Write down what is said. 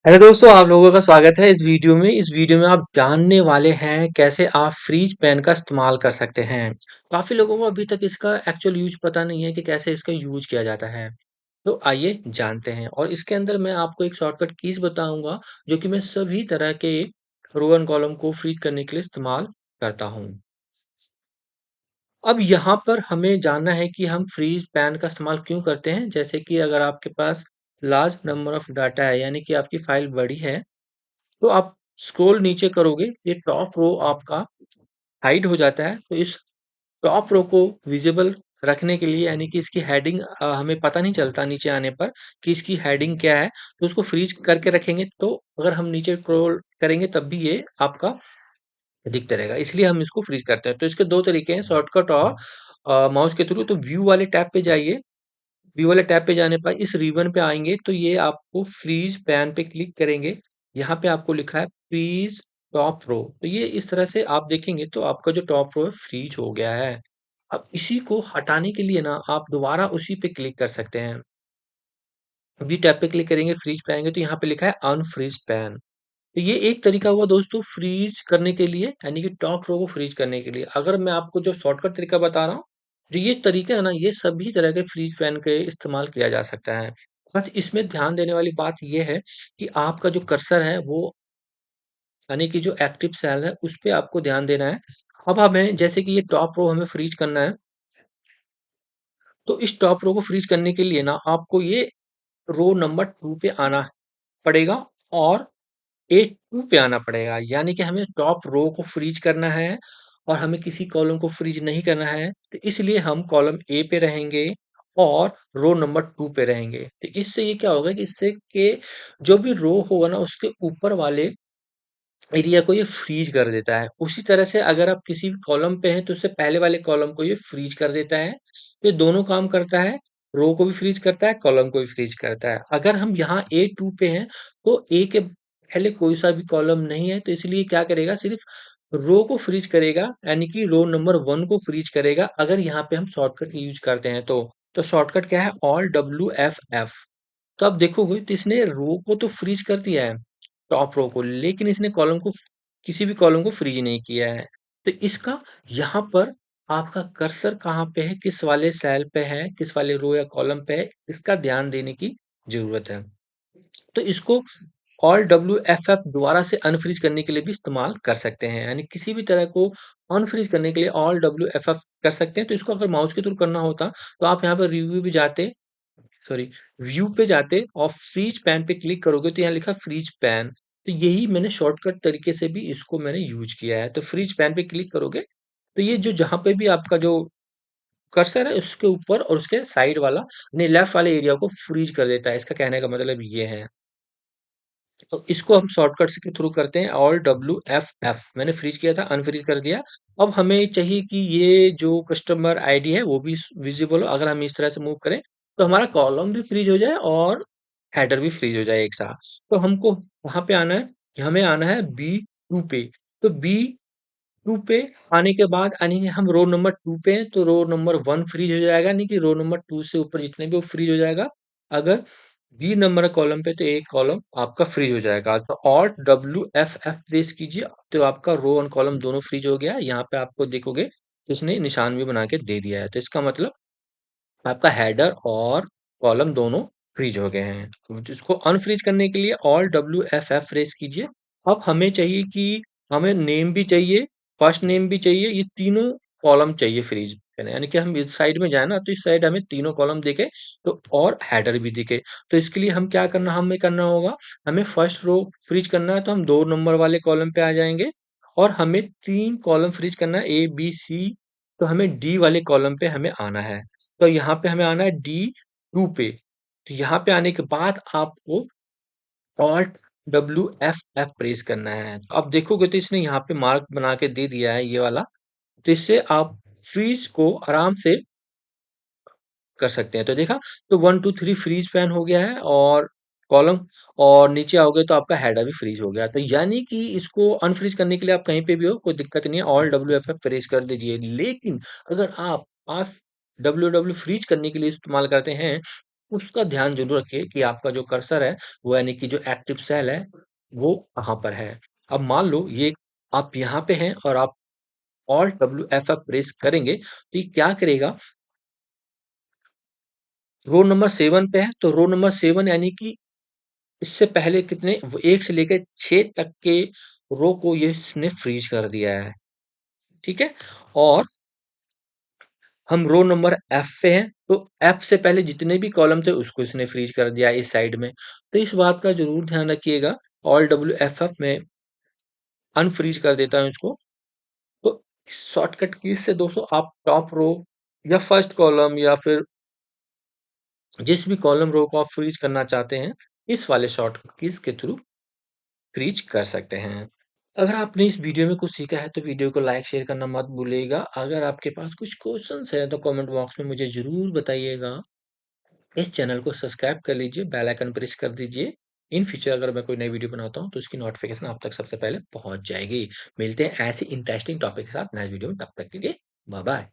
Hello दोस्तों, आप लोगों का स्वागत है इस वीडियो में आप जानने वाले हैं कैसे आप फ्रीज पैन का इस्तेमाल कर सकते हैं। काफी लोगों को अभी तक इसका एक्चुअल यूज पता नहीं है कि कैसे इसका यूज किया जाता है। तो आइए जानते हैं, और इसके अंदर मैं आपको एक शॉर्टकट कीज बताऊंगा जो कि मैं सभी तरह के रो एंड कॉलम को फ्रीज करने के लिए इस्तेमाल करता हूँ। अब यहाँ पर हमें जानना है कि हम फ्रीज पैन का इस्तेमाल क्यों करते हैं। जैसे कि अगर आपके पास लार्ज नंबर ऑफ डाटा है, यानी कि आपकी फाइल बड़ी है, तो आप स्क्रॉल नीचे करोगे, ये टॉप रो आपका हाइड हो जाता है। तो इस टॉप रो को विजिबल रखने के लिए, यानी कि इसकी हेडिंग हमें पता नहीं चलता नीचे आने पर कि इसकी हेडिंग क्या है, तो उसको फ्रीज करके रखेंगे। तो अगर हम नीचे स्क्रॉल करेंगे तब भी ये आपका दिखता रहेगा, इसलिए हम इसको फ्रीज करते हैं। तो इसके दो तरीके हैं, शॉर्टकट और माउस के थ्रू। तो व्यू वाले टैब पे जाइए, व्यू वाले टैब पे जाने पर इस रिबन पे आएंगे, तो ये आपको फ्रीज पैन पे क्लिक करेंगे। यहाँ पे आपको लिखा है फ्रीज टॉप रो, तो ये इस तरह से आप देखेंगे तो आपका जो टॉप रो है फ्रीज हो गया है। अब इसी को हटाने के लिए ना आप दोबारा उसी पे क्लिक कर सकते हैं। व्यू टैब पे क्लिक करेंगे, फ्रीज पे आएंगे, तो यहाँ पे लिखा है अनफ्रीज पैन। तो ये एक तरीका हुआ दोस्तों फ्रीज करने के लिए, यानी कि टॉप रो को फ्रीज करने के लिए। अगर मैं आपको जो शॉर्टकट तरीका बता रहा हूँ, जो ये तरीका है ना, ये सभी तरह के फ्रीज पैन के इस्तेमाल किया जा सकता है। बस इसमें ध्यान देने वाली बात ये है कि आपका जो कर्सर है वो, यानी कि जो एक्टिव सेल है, उस पे आपको ध्यान देना है। अब हमें, जैसे कि ये टॉप रो हमें फ्रीज करना है, तो इस टॉप रो को फ्रीज करने के लिए ना आपको ये रो नंबर 2 पे आना पड़ेगा, और A2 पे आना पड़ेगा। यानी कि हमें टॉप रो को फ्रीज करना है और हमें किसी कॉलम को फ्रीज नहीं करना है। तो इसलिए हम कॉलम ए पे रहेंगे और रो नंबर 2 पे रहेंगे। तो इससे ये क्या होगा कि इससे के जो भी रो होगा ना, उसके ऊपर वाले एरिया को ये फ्रीज कर देता है। उसी तरह से अगर आप किसी भी कॉलम पे हैं, तो उससे पहले वाले कॉलम को ये फ्रीज कर देता है। ये दोनों काम करता है, रो को भी फ्रीज करता है, कॉलम को भी फ्रीज करता है। अगर हम यहाँ A2 पे हैं, तो ए के पहले कोई सा भी कॉलम नहीं है, तो इसलिए क्या करेगा, सिर्फ रो को फ्रीज करेगा, यानी कि रो नंबर 1 को फ्रीज करेगा। अगर यहाँ पे हम शॉर्टकट यूज करते हैं तो शॉर्टकट क्या है, Alt+W+F। तो आप देखोगे तो इसने रो को तो फ्रीज कर दिया है, टॉप रो को, लेकिन इसने कॉलम को, किसी भी कॉलम को फ्रीज नहीं किया है। तो इसका यहाँ पर आपका कर्सर कहाँ पे है, किस वाले सेल पे है, किस वाले रो या कॉलम पे है, इसका ध्यान देने की जरूरत है। तो इसको Alt+W+F दोबारा से अनफ्रीज करने के लिए भी इस्तेमाल कर सकते हैं, यानी किसी भी तरह को अनफ्रीज करने के लिए Alt+W+F कर सकते हैं। तो इसको अगर माउस के थ्रू करना होता, तो आप यहाँ पर रिव्यू भी जाते, सॉरी, व्यू पे जाते और फ्रीज पैन पे क्लिक करोगे, तो यहाँ लिखा फ्रीज पैन। तो यही मैंने शॉर्टकट तरीके से भी इसको मैंने यूज किया है। तो फ्रीज पैन पे क्लिक करोगे, तो ये जो जहां पे भी आपका जो कर्सर है, उसके ऊपर और उसके साइड वाला, यानी लेफ्ट वाले एरिया को फ्रीज कर देता है। इसका कहने का मतलब ये है। तो इसको हम शॉर्टकट के थ्रू करते हैं, Alt+W+F। मैंने फ्रीज किया था, अनफ्रीज कर दिया। अब हमें चाहिए कि ये जो कस्टमर आईडी है वो भी विजिबल हो। अगर हम इस तरह से मूव करें, तो हमारा कॉलम भी फ्रीज हो जाए और हेडर भी फ्रीज हो जाए एक साथ। तो हमको वहां पे आना है, हमें आना है B2 पे। तो B2 पे आने के बाद, यानी कि हम रो नंबर 2 पे हैं, तो रो नंबर 1 फ्रीज हो जाएगा, यानी कि रो नंबर 2 से ऊपर जितने भी वो फ्रीज हो जाएगा। अगर बी नंबर कॉलम पे, तो एक कॉलम आपका फ्रीज हो जाएगा। तो Alt+W+F प्रेस कीजिए, तो आपका रो और कॉलम दोनों फ्रीज हो गया। यहाँ पे आपको देखोगे तो इसने निशान भी बना के दे दिया है, तो इसका मतलब आपका हेडर और कॉलम दोनों फ्रीज हो गए हैं। तो इसको अनफ्रीज करने के लिए Alt+W+F प्रेस कीजिए। अब हमें चाहिए कि हमें नेम भी चाहिए, फर्स्ट नेम भी चाहिए, ये तीनों कॉलम चाहिए फ्रीज करने। यानी कि हम इस साइड में जाए ना, तो इस साइड हमें तीनों कॉलम दिखे, तो और हेडर भी दिखे। तो इसके लिए हम क्या करना, हमें करना होगा, हमें फर्स्ट रो फ्रीज करना है, तो हम 2 नंबर वाले कॉलम पे आ जाएंगे, और हमें 3 कॉलम फ्रीज करना है, A B C। तो हमें डी वाले कॉलम पे हमें आना है। तो यहाँ पे हमें आना है D2 पे। तो यहाँ पे आने के बाद आपको Alt+W+F प्रेस करना है। तो अब देखोगे तो इसने यहाँ पे मार्क बना के दे दिया है, ये वाला। तो इससे आप फ्रीज को आराम से कर सकते हैं। तो देखा, तो 1 2 3 फ्रीज पैन हो गया है, और कॉलम, और नीचे आओगे तो आपका हेडर भी फ्रीज हो गया। तो यानी कि इसको अनफ्रीज करने के लिए आप कहीं पे भी हो, कोई दिक्कत नहीं है, Alt+W+F प्रेस कर दीजिए। लेकिन अगर आप डब्ल्यू डब्ल्यू फ्रीज करने के लिए इस्तेमाल करते हैं, उसका ध्यान ज़रूर रखिए कि आपका जो कर्सर है, वो यानी कि जो एक्टिव सेल है, वो कहाँ पर है। अब मान लो ये आप यहाँ पे हैं और आप ऑल्ट WF5 प्रेस करेंगे, तो ये क्या करेगा, रो नंबर 7 पे है, तो रो नंबर 7 यानी कि इससे पहले कितने 1 से लेकर 6 तक के रो को ये इसने फ्रीज कर दिया है, ठीक है? और हम रो नंबर एफ पे हैं, तो एफ से पहले जितने भी कॉलम थे उसको इसने फ्रीज कर दिया है इस साइड में। तो इस बात का जरूर ध्यान रखिएगा। ऑल WF में अनफ्रीज कर देता हूँ इसको। तो शॉर्टकट कीज से दोस्तों आप टॉप रो या फर्स्ट कॉलम या फिर जिस भी कॉलम रो को आप फ्रीज करना चाहते हैं, इस वाले शॉर्टकट कीज के थ्रू फ्रीज कर सकते हैं। अगर आपने इस वीडियो में कुछ सीखा है तो वीडियो को लाइक शेयर करना मत भूलिएगा। अगर आपके पास कुछ क्वेश्चंस है तो कमेंट बॉक्स में मुझे जरूर बताइएगा। इस चैनल को सब्सक्राइब कर लीजिए, बेल आइकन प्रेस कर दीजिए। इन फ्यूचर अगर मैं कोई नई वीडियो बनाता हूँ तो उसकी नोटिफिकेशन आप तक सबसे पहले पहुंच जाएगी। मिलते हैं ऐसी इंटरेस्टिंग टॉपिक के साथ नेक्स्ट वीडियो में, तब तक के लिए बाय बाय।